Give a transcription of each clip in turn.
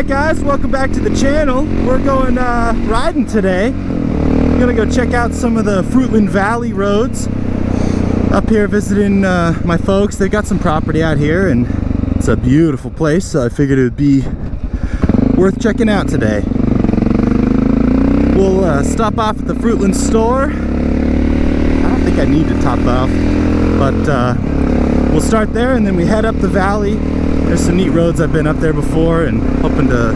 Alright guys, welcome back to the channel. We're going riding today. I'm gonna go check out some of the Fruitland Valley roads. Up here visiting my folks. They've got some property out here and it's a beautiful place, so I figured it would be worth checking out today. We'll stop off at the Fruitland store. I don't think I need to top off, but we'll start there and then we head up the valley. There's some neat roads. I've been up there before and hoping to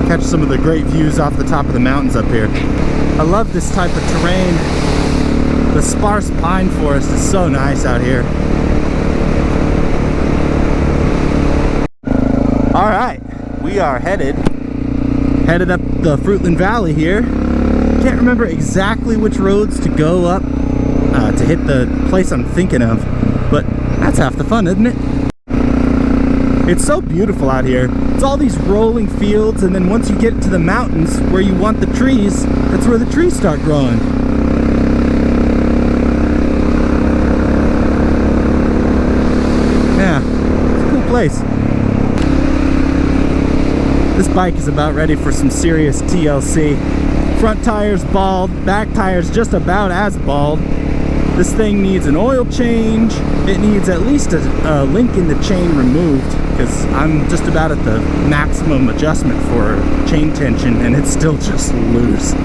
catch some of the great views off the top of the mountains up here. I love this type of terrain. The sparse pine forest is so nice out here. All right, we are headed up the Fruitland Valley here. Can't remember exactly which roads to go up to hit the place I'm thinking of, but that's half the fun, isn't it? It's so beautiful out here. It's all these rolling fields, and then once you get to the mountains where you want the trees, that's where the trees start growing. Yeah, it's a cool place. This bike is about ready for some serious TLC. Front tire's bald, back tire's just about as bald. This thing needs an oil change. It needs at least a link in the chain removed, because I'm just about at the maximum adjustment for chain tension and it's still just loose.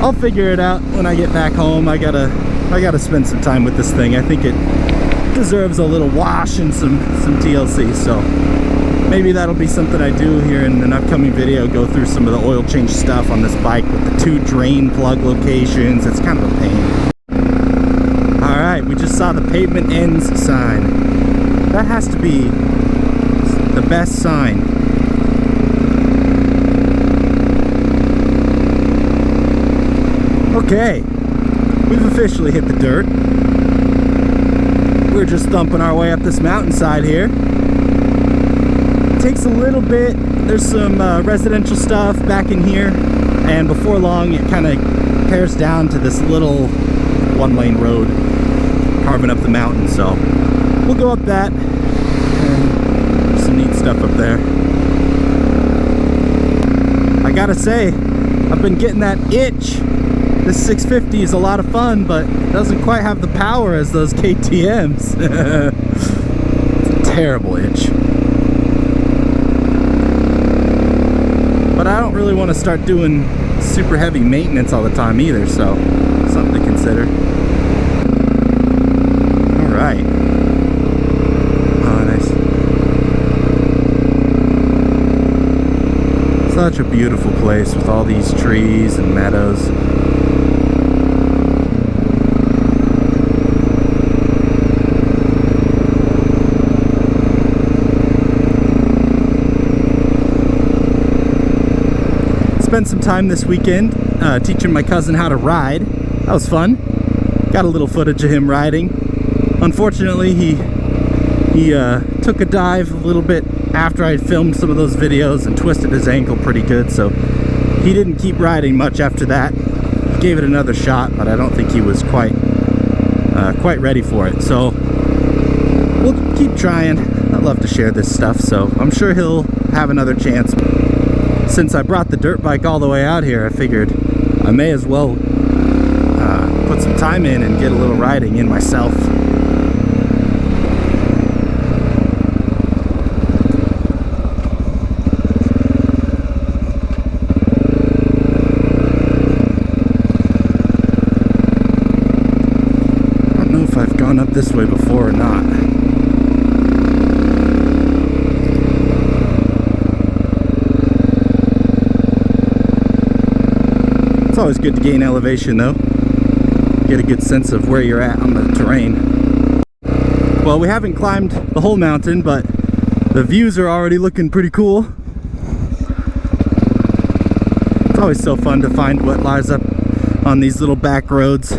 I'll figure it out when I get back home. I gotta spend some time with this thing. I think it deserves a little wash and some TLC, so maybe that'll be something I do here in an upcoming video. Go through some of the oil change stuff on this bike with the 2 drain plug locations. It's kind of a pain. Alright, we just saw the pavement ends sign. That has to be the best sign. Okay, we've officially hit the dirt. We're just thumping our way up this mountainside here. It takes a little bit. There's some residential stuff back in here, and before long it kind of tears down to this little 1-lane road carving up the mountain, so we'll go up that, and there's some neat stuff up there. I gotta say, I've been getting that itch. This 650 is a lot of fun, but it doesn't quite have the power as those KTMs. It's a terrible itch. But I don't really want to start doing super heavy maintenance all the time either, so something to consider. Alright. Oh, nice. Such a beautiful place with all these trees and meadows. Spent some time this weekend teaching my cousin how to ride. That was fun. Got a little footage of him riding. Unfortunately, he took a dive a little bit after I filmed some of those videos and twisted his ankle pretty good, so he didn't keep riding much after that. Gave it another shot, but I don't think he was quite ready for it. So we'll keep trying. I'd love to share this stuff, so I'm sure he'll have another chance. Since I brought the dirt bike all the way out here, I figured I may as well put some time in and get a little riding in myself. I don't know if I've gone up this way before or not. It's always good to gain elevation though. Get a good sense of where you're at on the terrain. Well, we haven't climbed the whole mountain, but the views are already looking pretty cool. It's always so fun to find what lies up on these little back roads.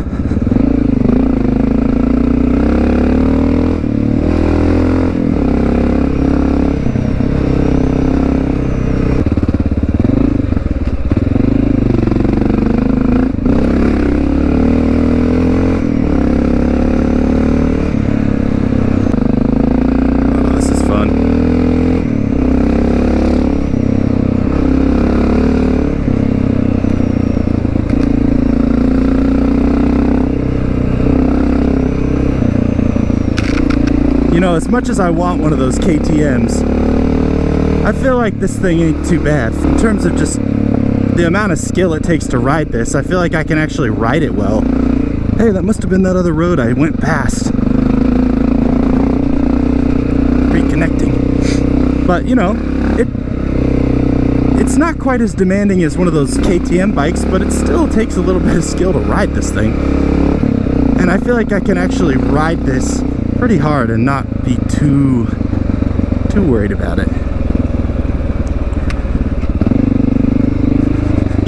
You know, as much as I want one of those KTMs, I feel like this thing ain't too bad. In terms of just the amount of skill it takes to ride this, I feel like I can actually ride it well. Hey, that must have been that other road I went past. Reconnecting. But, you know, it's not quite as demanding as one of those KTM bikes, but it still takes a little bit of skill to ride this thing. And I feel like I can actually ride this pretty hard and not be too worried about it.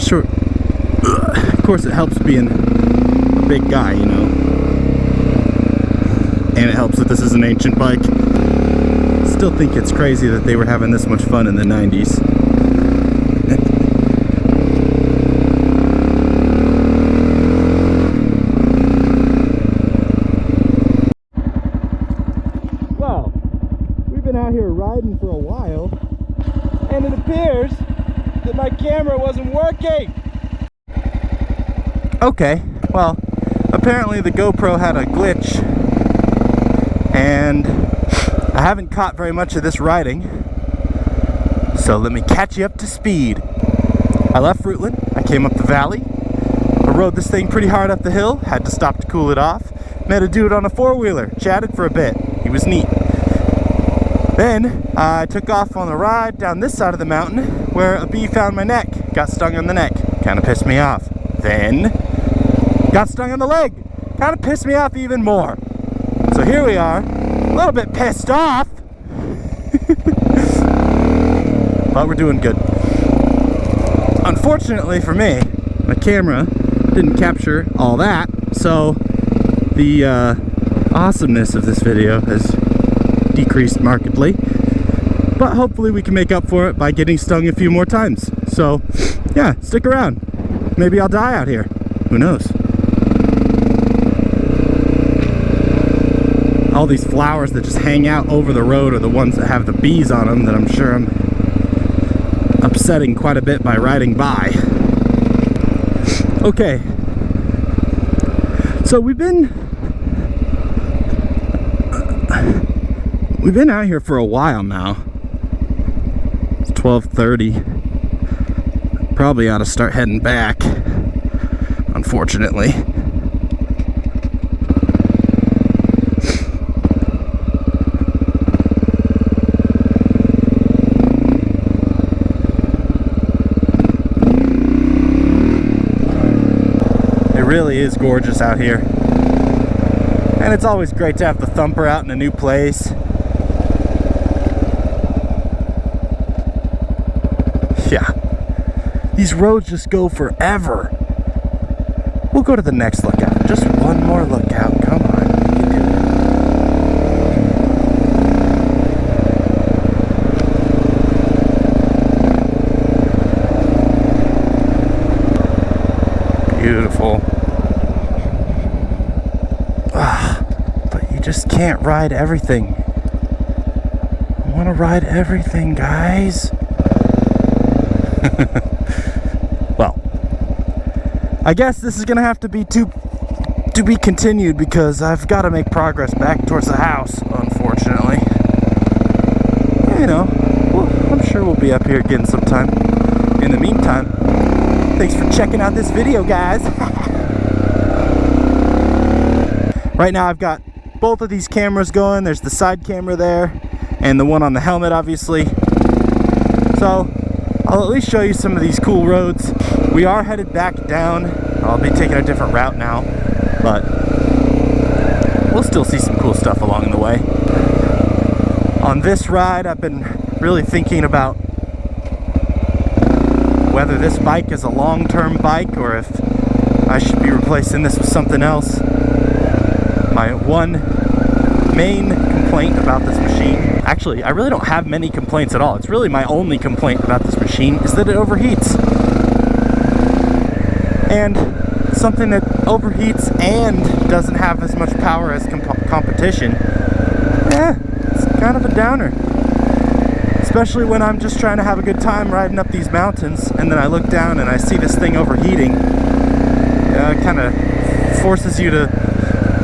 Sure. Of course, it helps being a big guy, you know. And it helps that this is an ancient bike. Still think it's crazy that they were having this much fun in the 90s. Well, we've been out here riding for a while, and it appears that my camera wasn't working. Okay, well, apparently the GoPro had a glitch, and I haven't caught very much of this riding, so let me catch you up to speed. I left Fruitland, I came up the valley, I rode this thing pretty hard up the hill, had to stop to cool it off, met a dude on a four-wheeler, chatted for a bit, he was neat. Then I took off on a ride down this side of the mountain where a bee found my neck, got stung on the neck, kind of pissed me off. Then got stung on the leg, kind of pissed me off even more. So here we are, a little bit pissed off, but we're doing good. Unfortunately for me, my camera didn't capture all that, so the awesomeness of this video has decreased markedly, but hopefully we can make up for it by getting stung a few more times. So yeah, stick around. Maybe I'll die out here, who knows. All these flowers that just hang out over the road are the ones that have the bees on them that I'm sure I'm upsetting quite a bit by riding by. Okay, so we've been out here for a while now. It's 12:30. Probably ought to start heading back, unfortunately. It really is gorgeous out here. And it's always great to have the thumper out in a new place. Yeah, these roads just go forever. We'll go to the next lookout. Just one more lookout. Come on, you can do it. Beautiful. But you just can't ride everything. I want to ride everything, guys. Well, I guess this is gonna have to be to be continued because I've got to make progress back towards the house, unfortunately. You know, well, I'm sure we'll be up here again sometime. In the meantime, thanks for checking out this video, guys. Right now I've got both of these cameras going. There's the side camera there and the one on the helmet, obviously. So I'll at least show you some of these cool roads. We are headed back down. I'll be taking a different route now, but we'll still see some cool stuff along the way. On this ride, I've been really thinking about whether this bike is a long-term bike or if I should be replacing this with something else. My one main complaint about this machine, actually, I really don't have many complaints at all. It's really my only complaint about this machine is that it overheats. And something that overheats and doesn't have as much power as competition, it's kind of a downer. Especially when I'm just trying to have a good time riding up these mountains and then I look down and I see this thing overheating. It kind of forces you to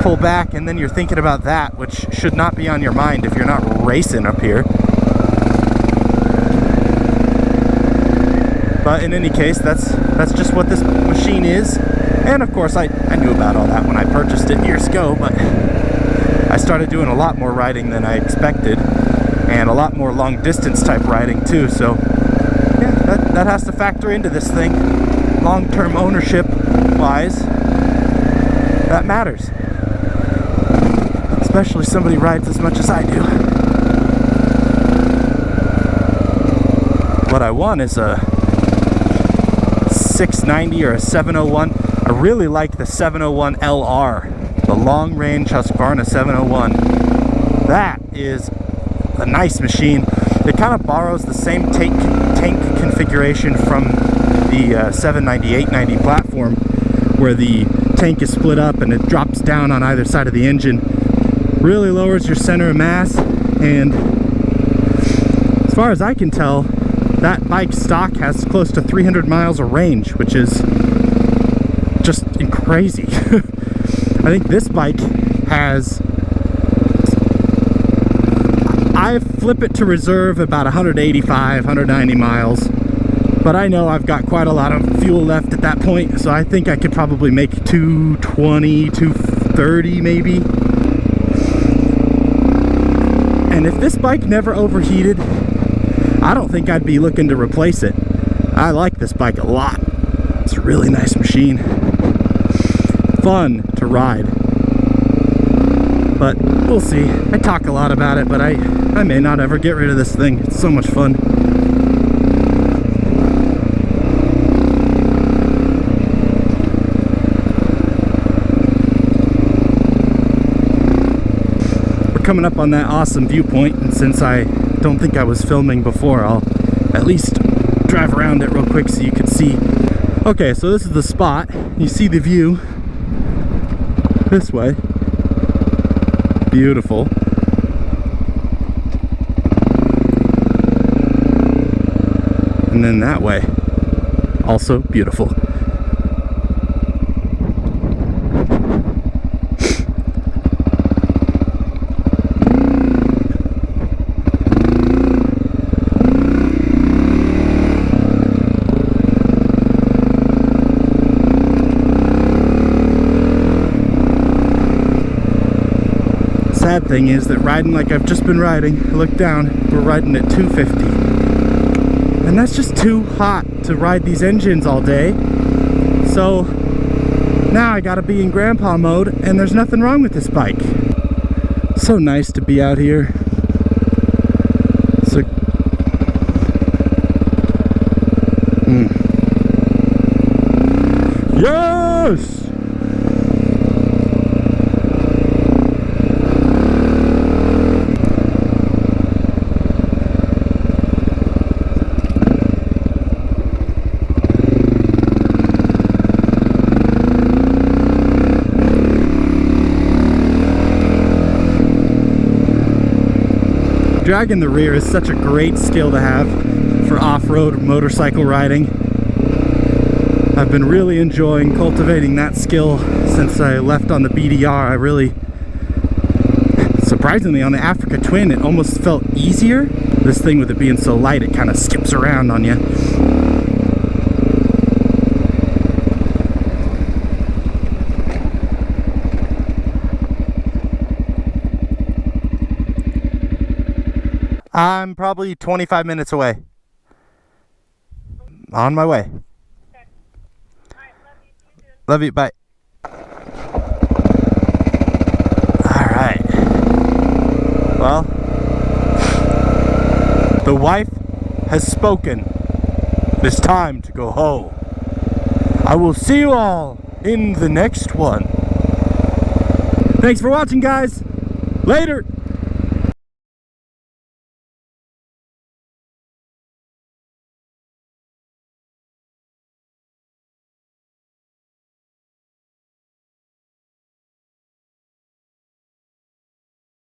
pull back, and then you're thinking about that, which should not be on your mind if you're not racing up here. But in any case, that's just what this machine is. And of course, I knew about all that when I purchased it years ago, but I started doing a lot more riding than I expected, and a lot more long distance type riding too. So yeah, that has to factor into this thing. Long-term ownership wise, that matters. Especially somebody rides as much as I do. What I want is a 690 or a 701. I really like the 701 LR, the long range Husqvarna 701. That is a nice machine. It kind of borrows the same tank configuration from the 790, 890 platform, where the tank is split up and it drops down on either side of the engine. Really lowers your center of mass, and as far as I can tell, that bike stock has close to 300 miles of range, which is just crazy. I think this bike has, I flip it to reserve about 185, 190 miles, but I know I've got quite a lot of fuel left at that point, so I think I could probably make 220, 230 maybe. And if this bike never overheated, I don't think I'd be looking to replace it. I like this bike a lot. It's a really nice machine. Fun to ride. But we'll see. I talk a lot about it, but I may not ever get rid of this thing. It's so much fun. We're coming up on that awesome viewpoint, and since I don't think I was filming before, I'll at least drive around it real quick so you can see. Okay, so this is the spot. You see the view this way. Beautiful. And then that way, also beautiful. Sad thing is that riding like I've just been riding, look down, we're riding at 250, and that's just too hot to ride these engines all day. So now I gotta be in grandpa mode, and there's nothing wrong with this bike. So nice to be out here. So yes! Dragging the rear is such a great skill to have for off-road motorcycle riding. I've been really enjoying cultivating that skill since I left on the BDR. I really, surprisingly, on the Africa Twin, it almost felt easier. This thing, with it being so light, it kind of skips around on you. I'm probably 25 minutes away. On my way. Okay. All right, love you. See you soon. Love you, bye. Alright. Well, the wife has spoken. It's time to go home. I will see you all in the next one. Thanks for watching, guys. Later.